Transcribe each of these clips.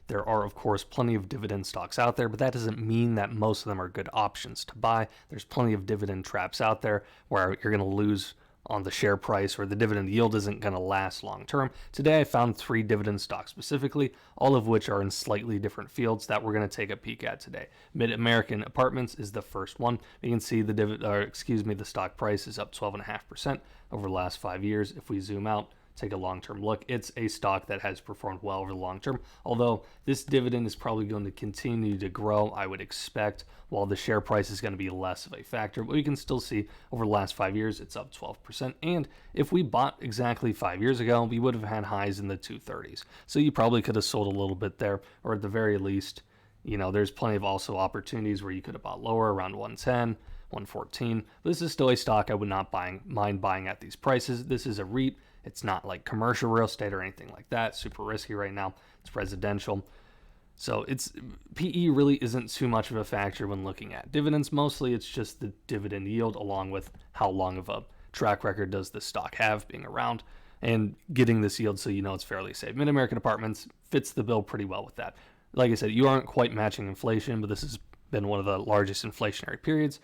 There are, of course, plenty of dividend stocks out there, but that doesn't mean that most of them are good options to buy. There's plenty of dividend traps out there where you're going to lose on the share price, or the dividend yield isn't going to last long term. Today I found 3 dividend stocks specifically, all of which are in slightly different fields that we're going to take a peek at today. Mid-American Apartments is the first one. You can see the stock price is up 12.5% over the last 5 years. If we zoom out, take a long-term look, it's a stock that has performed well over the long term, although this dividend is probably going to continue to grow, I would expect, while the share price is going to be less of a factor. But we can still see over the last 5 years it's up 12%, and if we bought exactly 5 years ago, we would have had highs in the 230s. So you probably could have sold a little bit there, or at the very least, there's plenty of also opportunities where you could have bought lower, around 110, 114. This is still a stock I would not mind buying at these prices. This is a REIT. It's not like commercial real estate or anything like that. Super risky right now. It's residential. So PE really isn't too much of a factor when looking at dividends. Mostly it's just the dividend yield along with how long of a track record does the stock have being around and getting this yield so it's fairly safe. Mid-American Apartments fits the bill pretty well with that. Like I said, you aren't quite matching inflation, but this has been one of the largest inflationary periods.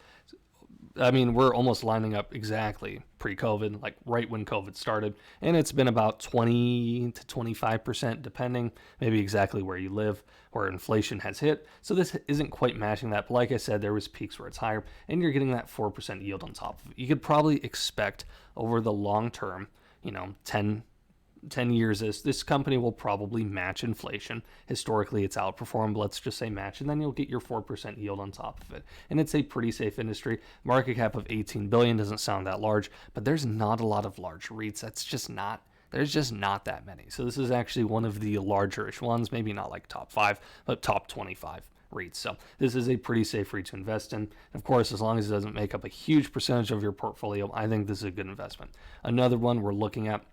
I mean, we're almost lining up exactly pre-COVID, like right when COVID started, and it's been about 20 to 25%, depending maybe exactly where you live, where inflation has hit. So this isn't quite matching that, but like I said, there was peaks where it's higher, and you're getting that 4% yield on top of it. You could probably expect over the long term, 10 years, this company will probably match inflation. Historically, it's outperformed, let's just say match, and then you'll get your 4% yield on top of it. And it's a pretty safe industry. Market cap of $18 billion doesn't sound that large, but there's not a lot of large REITs. There's just not that many. So this is actually one of the larger-ish ones, maybe not like top 5, but top 25 REITs. So this is a pretty safe REIT to invest in. Of course, as long as it doesn't make up a huge percentage of your portfolio, I think this is a good investment. Another one we're looking at,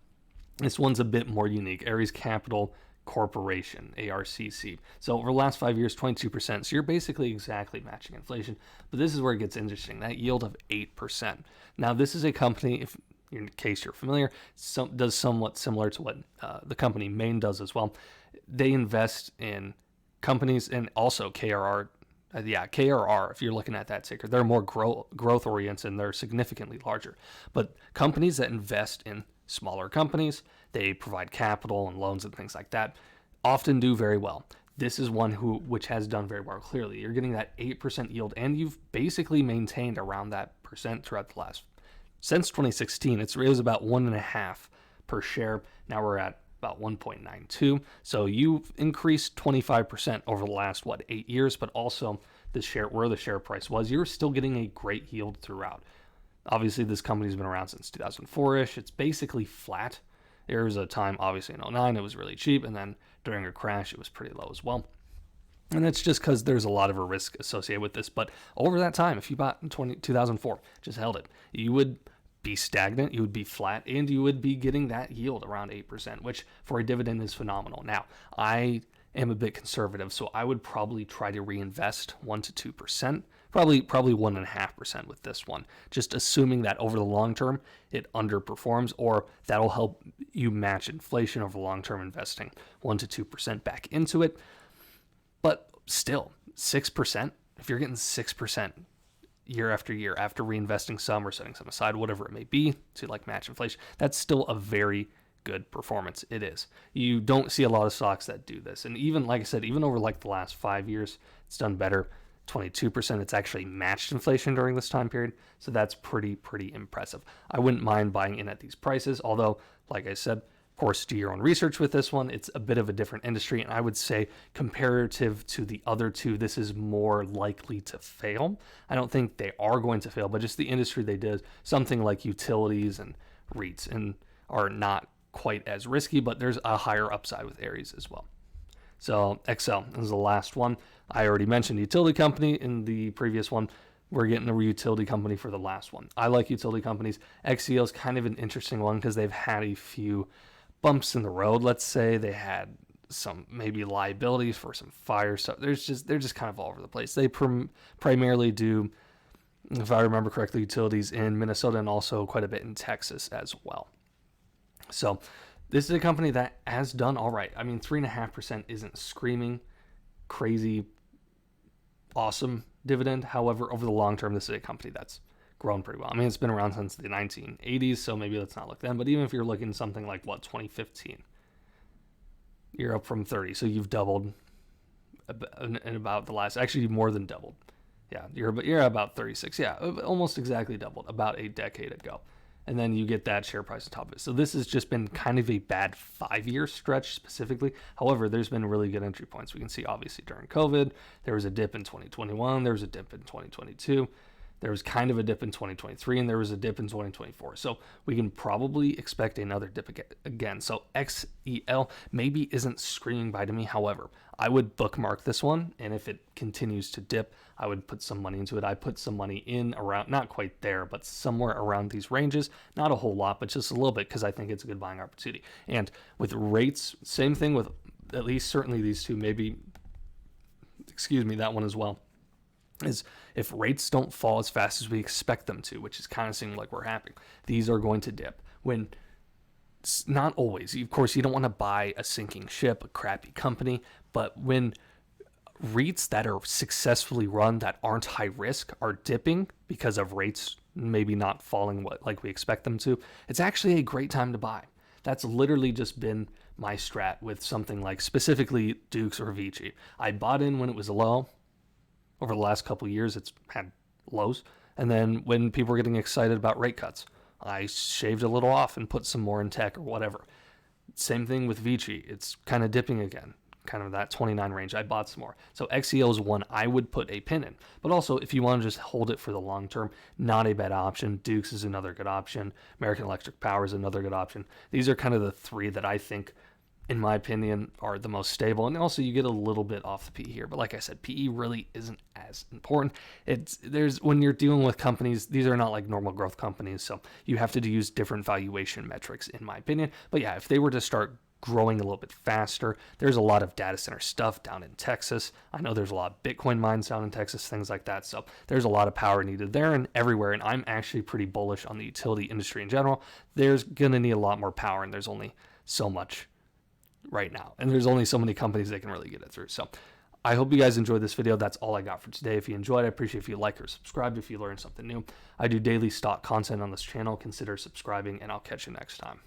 this one's a bit more unique. Ares Capital Corporation, ARCC. So over the last 5 years, 22%. So you're basically exactly matching inflation. But this is where it gets interesting. That yield of 8%. Now, this is a company, if in case you're familiar, does somewhat similar to what the company Maine does as well. They invest in companies, and also KRR. KRR, if you're looking at that ticker, they're more growth oriented and they're significantly larger. But companies that invest in smaller companies, they provide capital and loans and things like that, often do very well. This is one which has done very well. Clearly, you're getting that 8% yield, and you've basically maintained around that percent throughout the since 2016. It was about 1.5 per share. Now we're at about 1.92. So you've increased 25% over the last 8 years, but also where the share price was, you're still getting a great yield throughout. Obviously, this company's been around since 2004-ish. It's basically flat. There was a time, obviously, in 2009, it was really cheap, and then during a crash, it was pretty low as well. And that's just because there's a lot of a risk associated with this. But over that time, if you bought in 2004, just held it, you would be stagnant, you would be flat, and you would be getting that yield around 8%, which for a dividend is phenomenal. Now, I am a bit conservative, so I would probably try to reinvest 1 to 2%, probably 1.5% with this one, just assuming that over the long term it underperforms, or that'll help you match inflation over the long term, investing 1 to 2% back into it. But still, 6%, if you're getting 6% year after year after reinvesting some or setting some aside, whatever it may be, to match inflation, that's still a very good performance. It is. You don't see a lot of stocks that do this. And even, like I said, even over the last 5 years, it's done better. 22%, it's actually matched inflation during this time period. So that's pretty impressive. I wouldn't mind buying in at these prices, although, like I said, of course, do your own research with this one. It's a bit of a different industry, and I would say comparative to the other two, this is more likely to fail. I don't think they are going to fail, but just the industry they did, something like utilities and REITs, and are not quite as risky, but there's a higher upside with Ares as well. So Excel is the last one. I already mentioned utility company in the previous one. We're getting a utility company for the last one. I like utility companies. XCL is kind of an interesting one because they've had a few bumps in the road. Let's say they had some maybe liabilities for some fire stuff. They're just kind of all over the place. They primarily do, if I remember correctly, utilities in Minnesota and also quite a bit in Texas as well. So This is a company that has done all right. I mean, 3.5% isn't screaming crazy awesome dividend. However, over the long term, this is a company that's grown pretty well. I mean, it's been around since the 1980s, so maybe let's not look then. But even if you're looking something like 2015, you're up from 30, so you've doubled in about the last, actually more than doubled. Yeah, you're about 36. Yeah, almost exactly doubled about a decade ago. And then you get that share price on top of it. So this has just been kind of a bad 5-year stretch specifically. However, there's been really good entry points. We can see obviously during COVID, there was a dip in 2021, there was a dip in 2022. There was kind of a dip in 2023, and there was a dip in 2024. So we can probably expect another dip again. So XEL maybe isn't screaming by to me. However, I would bookmark this one, and if it continues to dip, I would put some money into it. I put some money in around, not quite there, but somewhere around these ranges. Not a whole lot, but just a little bit, because I think it's a good buying opportunity. And with rates, same thing with at least certainly these two, maybe, that one as well, is if rates don't fall as fast as we expect them to, which is kind of seeming like we're happening, these are going to dip. When not always, of course, you don't want to buy a sinking ship, a crappy company, but when REITs that are successfully run that aren't high risk are dipping because of rates maybe not falling like we expect them to, it's actually a great time to buy. That's literally just been my strat with something like specifically Dukes or Vici. I bought in when it was low. Over the last couple of years, it's had lows. And then when people were getting excited about rate cuts, I shaved a little off and put some more in tech or whatever. Same thing with Vici. It's kind of dipping again, kind of that 29 range. I bought some more. So XEO is one I would put a pin in. But also, if you want to just hold it for the long term, not a bad option. Dukes is another good option. American Electric Power is another good option. These are kind of the three that I think, in my opinion, are the most stable. And also you get a little bit off the PE here. But like I said, PE really isn't as important. When you're dealing with companies, these are not like normal growth companies. So you have to use different valuation metrics, in my opinion. But yeah, if they were to start growing a little bit faster, there's a lot of data center stuff down in Texas. I know there's a lot of Bitcoin mines down in Texas, things like that. So there's a lot of power needed there and everywhere. And I'm actually pretty bullish on the utility industry in general. There's going to need a lot more power, and there's only so much right now, and there's only so many companies that can really get it through. So I hope you guys enjoyed this video. That's all I got for today. If you enjoyed, I appreciate if you like or subscribe if you learned something new. I do daily stock content on this channel. Consider subscribing, and I'll catch you next time.